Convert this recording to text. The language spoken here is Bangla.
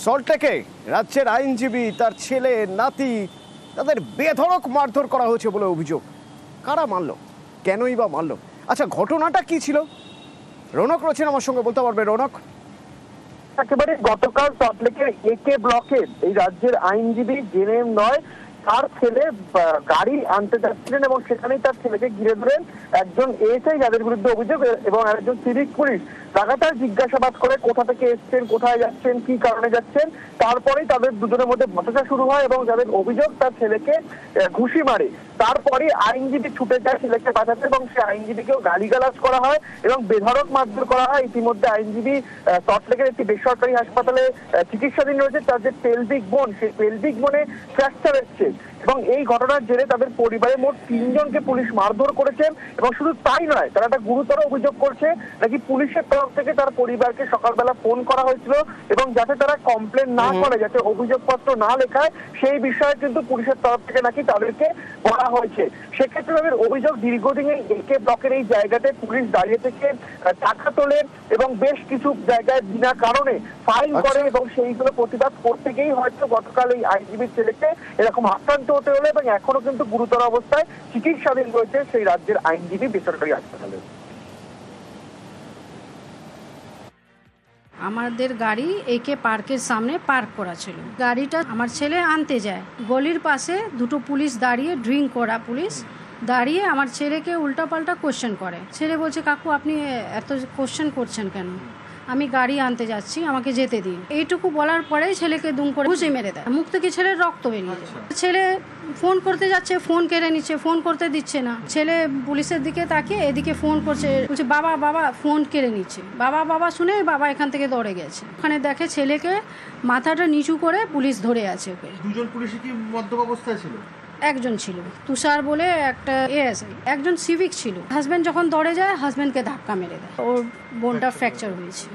সল্টলেকে রাজ্যের আইনজীবী, তার ছেলে, নাতি, তাদের বেধড়ক মারধর করা হয়েছে বলে অভিযোগ। কারা মারলো, কেনই বা মারলো? আচ্ছা, ঘটনাটা কি ছিল? রৌনক রয়েছেন আমার সঙ্গে, বলতে পারবে রৌনক? একেবারে গতকাল সল্টলেকের একে ব্লকের এই রাজ্যের আইনজীবী জেনেম নয়, তার ছেলে গাড়ি আনতে যাচ্ছিলেন এবং সেখানেই তার ছেলেকে ঘিরে ধরেন একজন এসআই, যাদের বিরুদ্ধে অভিযোগ, এবং একজন সিভিক পুলিশ। লাগাতার জিজ্ঞাসাবাদ করে কোথা থেকে এসছেন, কোথায় যাচ্ছেন, কি কারণে যাচ্ছেন। তারপরেই তাদের দুজনের মধ্যে বচসা শুরু হয় এবং যাদের অভিযোগ তার ছেলেকে ঘুষি মারে। তারপরে আইনজীবী ছুটে যায় ছেলেকে বাঁচাতে এবং সে আইনজীবীকেও গালিগালাজ করা হয় এবং বেধড়ক মারধর করা হয়। ইতিমধ্যে আইনজীবী সল্টলেকের একটি বেসরকারি হাসপাতালে চিকিৎসাধীন রয়েছে। তার যে পেলভিক বোন, সেই পেলভিক বোনে ফ্র্যাকচার এসছে এবং এই ঘটনার জেরে তাদের পরিবারে মোট 3 জনকে পুলিশ মারধর করেছেন। এবং শুধু তাই নয়, তারা একটা গুরুতর অভিযোগ করছে নাকি পুলিশের তরফ থেকে তার পরিবারকে সকালবেলা ফোন করা হয়েছিল এবং যাতে তারা কমপ্লেন না করে, যাতে অভিযোগপত্র না লেখায়, সেই বিষয়ে কিন্তু পুলিশের তরফ থেকে নাকি তাদেরকে বলা হয়েছে। সেক্ষেত্রে তাদের অভিযোগ, দীর্ঘদিন এই একে ব্লকের এই জায়গাতে পুলিশ দাঁড়িয়ে থেকে টাকা তোলে এবং বেশ কিছু জায়গায় বিনা কারণে ফাইন করে এবং সেইগুলো প্রতিবাদ করতে গিয়েই হয়তো গতকাল এই আইনজীবীর ছেলেকে এরকম আক্রান্ত হতে হলো এবং এখনো কিন্তু গুরুতর অবস্থায় চিকিৎসাধীন রয়েছে সেই রাজ্যের আইনজীবী বেসরকারি হাসপাতালে। আমাদের গাড়ি একে পার্কের সামনে পার্ক করা ছিল। গাড়িটা আমার ছেলে আনতে যায়, গলির পাশে দুটো পুলিশ দাঁড়িয়ে, ড্রিঙ্ক করা পুলিশ দাঁড়িয়ে আমার ছেলেকে উল্টাপাল্টা কোশ্চেন করে। ছেলে বলছে, কাকু আপনি এত কোশ্চেন করছেন কেন? আমি গাড়ি আনতে যাচ্ছি, আমাকে যেতে দিন। এইটুকু বলার পরেই ছেলেকে দুম করে ঘুষি মেরে দেয়। মুখ থেকে ছেলের রক্ত বেরিয়ে যায়। ছেলে ফোন করতে যাচ্ছে, ফোন কেড়ে নিচ্ছে, ফোন করতে দিচ্ছে না। ছেলে পুলিশের দিকে তাকিয়ে এদিকে ফোন করছে, বলছে বাবা বাবা, ফোন কেড়ে নিচ্ছে। বাবা বাবা শুনে বাবা এখান থেকে দৌড়ে গেছে। ওখানে দেখে ছেলেকে মাথাটা নিচু করে পুলিশ ধরে আছে। ওকে দুজন পুলিশই কি মদ্যপ অবস্থায় ছিল? একজন ছিল তুষার বলে, একটা এএসআই, একজন সিভিক ছিল। হাজব্যান্ড যখন দৌড়ে যায়, হাজব্যান্ডকে ধাক্কা মেরে দেয়। ওর বোনটা ফ্র্যাকচার হয়েছে।